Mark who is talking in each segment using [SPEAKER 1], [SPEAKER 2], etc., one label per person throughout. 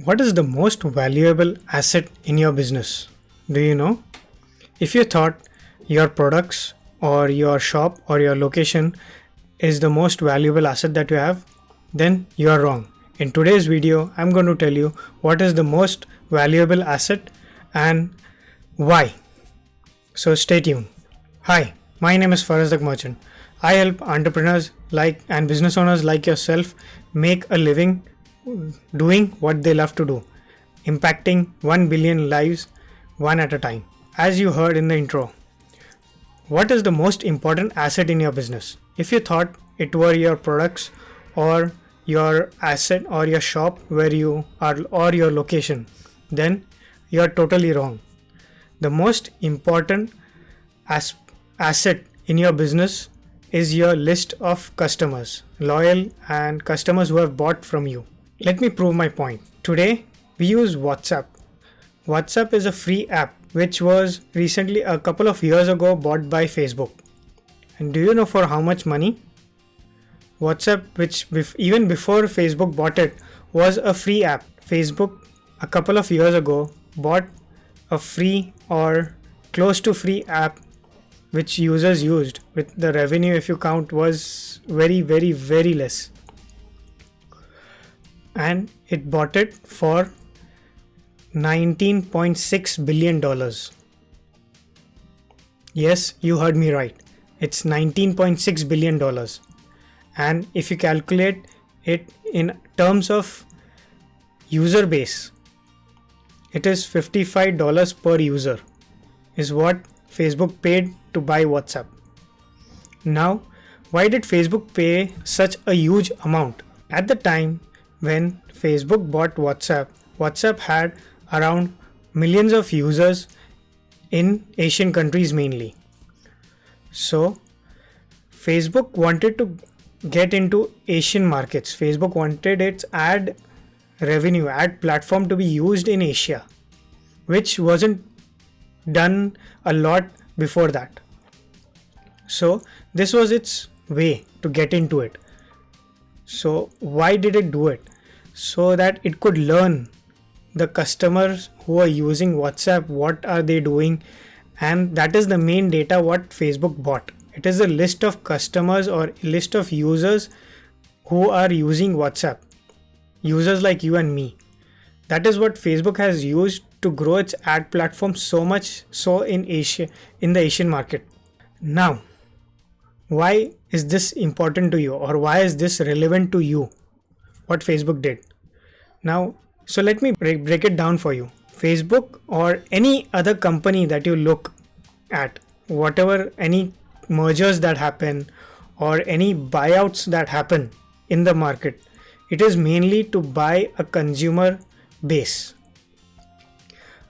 [SPEAKER 1] What is the most valuable asset in your business? Do you know? If you thought your products or your shop or your location is the most valuable asset that you have, then you are wrong. In today's video, I'm going to tell you what is the most valuable asset and why. So stay tuned. Hi, my name is Faraz the Merchant. I help entrepreneurs like and business owners like yourself make a living doing what they love to do, impacting 1 billion lives one at a time. As you heard in the intro, what is the most important asset in your business? If you thought it were your products or your asset or your shop where you are or your location, then you are totally wrong. The most important asset in your business is your list of customers, loyal and customers who have bought from you. Let me prove my point. Today, we use WhatsApp. WhatsApp is a free app which was recently a couple of years ago bought by Facebook. And do you know for how much money? WhatsApp, which even before Facebook bought it, was a free app. Facebook, a couple of years ago, bought a free or close to free app which users used. With the revenue, if you count, was very less. And it bought it for $19.6 billion. Yes, you heard me right. It's $19.6 billion. And if you calculate it in terms of user base, it is $55 per user is what Facebook paid to buy WhatsApp. Now, why did Facebook pay such a huge amount? At the time when Facebook bought WhatsApp, WhatsApp had around millions of users in Asian countries mainly. So, Facebook wanted to get into Asian markets. Facebook wanted its ad platform to be used in Asia, which wasn't done a lot before that. So, this was its way to get into it. So, why did it do it? So that it could learn the customers who are using WhatsApp, what are they doing, and that is the main data what Facebook bought. It is a list of customers or list of users who are using WhatsApp, users like you and me. That is what Facebook has used to grow its ad platform so much so in Asia, in the Asian market. Now, why is this important to you, or why is this relevant to you? What Facebook did. Now, so let me break it down for you. Facebook or any other company that you look at, whatever any mergers that happen or any buyouts that happen in the market, it is mainly to buy a consumer base.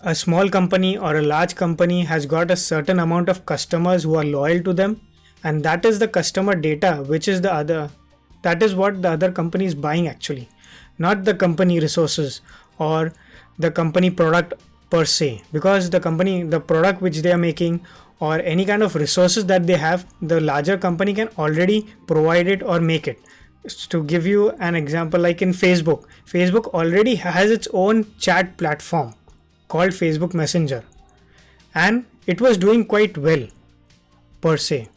[SPEAKER 1] A small company or a large company has got a certain amount of customers who are loyal to them, and that is the customer data which is that is what the other company is buying actually, not the company resources or the company product per se, because the product which they are making or any kind of resources that they have, the larger company can already provide it or make it. To give you an example, like in Facebook already has its own chat platform called Facebook Messenger, and it was doing quite well per se.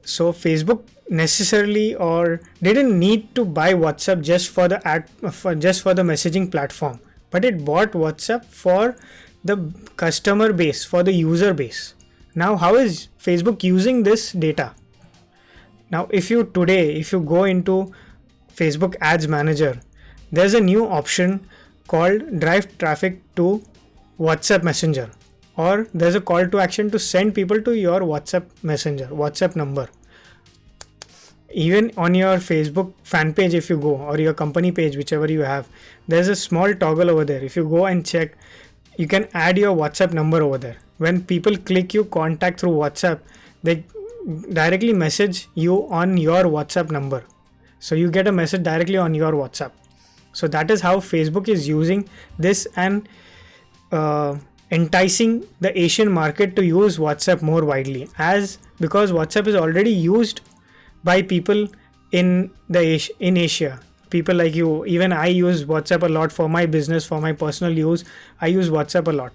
[SPEAKER 1] So Facebook necessarily or didn't need to buy WhatsApp just for the messaging platform, but it bought WhatsApp for the customer base, for the user base. Now, how is Facebook using this data? Now, if you go into Facebook Ads Manager, there's a new option called drive traffic to WhatsApp Messenger, or there's a call to action to send people to your WhatsApp number. Even on your Facebook fan page, if you go, or your company page, whichever you have, there's a small toggle over there. If you go and check, you can add your WhatsApp number over there. When people click you contact through WhatsApp, they directly message you on your WhatsApp number. So you get a message directly on your WhatsApp. So that is how Facebook is using this and enticing the Asian market to use WhatsApp more widely, because WhatsApp is already used by people in Asia. people like you. Even I use WhatsApp a lot for my business, for my personal use. I use WhatsApp a lot.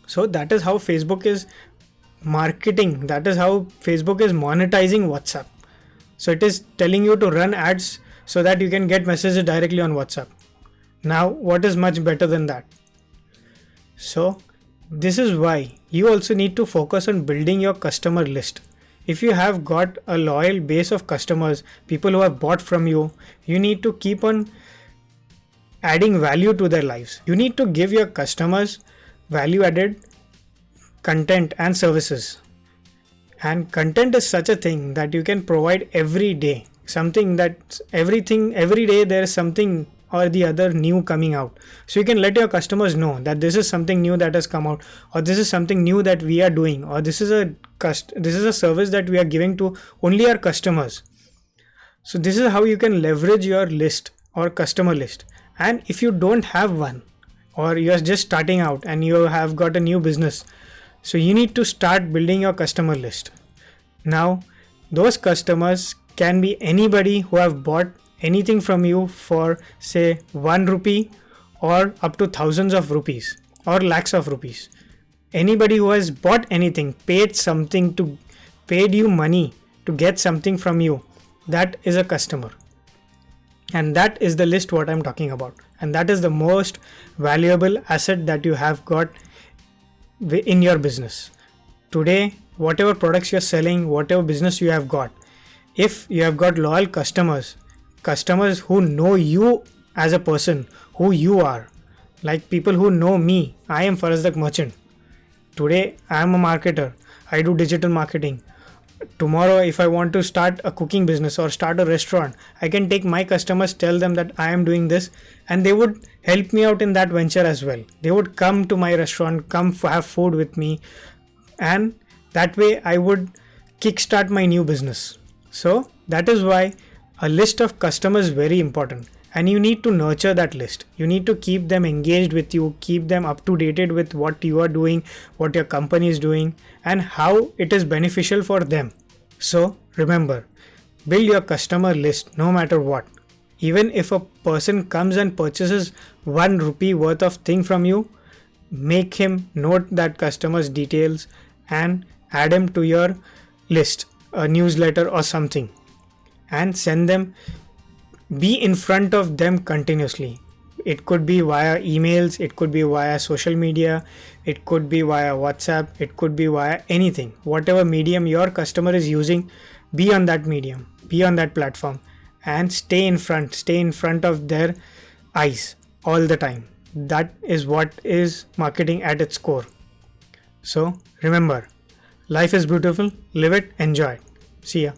[SPEAKER 1] So that is how Facebook is marketing. That is how Facebook is monetizing WhatsApp. So it is telling you to run ads so that you can get messages directly on WhatsApp. Now, what is much better than that? So this is why you also need to focus on building your customer list. If you have got a loyal base of customers, people who have bought from you, you need to keep on adding value to their lives. You need to give your customers value added content and services. And content is such a thing that you can provide every day. Something that every day there is something or the other new coming out. So you can let your customers know that this is something new that has come out, or this is something new that we are doing, or this is a service that we are giving to only our customers. So this is how you can leverage your list or customer list. And if you don't have one, or you are just starting out and you have got a new business, so you need to start building your customer list. Now, those customers can be anybody who have bought anything from you for say 1 rupee or up to thousands of rupees or lakhs of rupees. Anybody who has bought anything, paid you money to get something from you, that is a customer. And that is the list what I'm talking about. And that is the most valuable asset that you have got in your business. Today, whatever products you're selling, whatever business you have got, if you have got loyal customers who know you as a person, who you are, like people who know me, I am Faraz the Merchant. Today, I am a marketer. I do digital marketing. Tomorrow, if I want to start a cooking business or start a restaurant, I can take my customers, tell them that I am doing this, and they would help me out in that venture as well. They would come to my restaurant, come have food with me, and that way I would kickstart my new business. So that is why a list of customers is very important, and you need to nurture that list. You need to keep them engaged with you, keep them up to date with what you are doing, what your company is doing, and how it is beneficial for them. So remember, build your customer list no matter what. Even if a person comes and purchases 1 rupee worth of thing from you, make him note that customer's details and add him to your list, a newsletter or something, and send them. Be in front of them continuously. It could be via emails, it could be via social media, it could be via WhatsApp, it could be via anything. Whatever medium your customer is using, be on that medium, be on that platform, and stay in front of their eyes all the time. That is what is marketing at its core. So remember, life is beautiful, live it, enjoy it. See ya.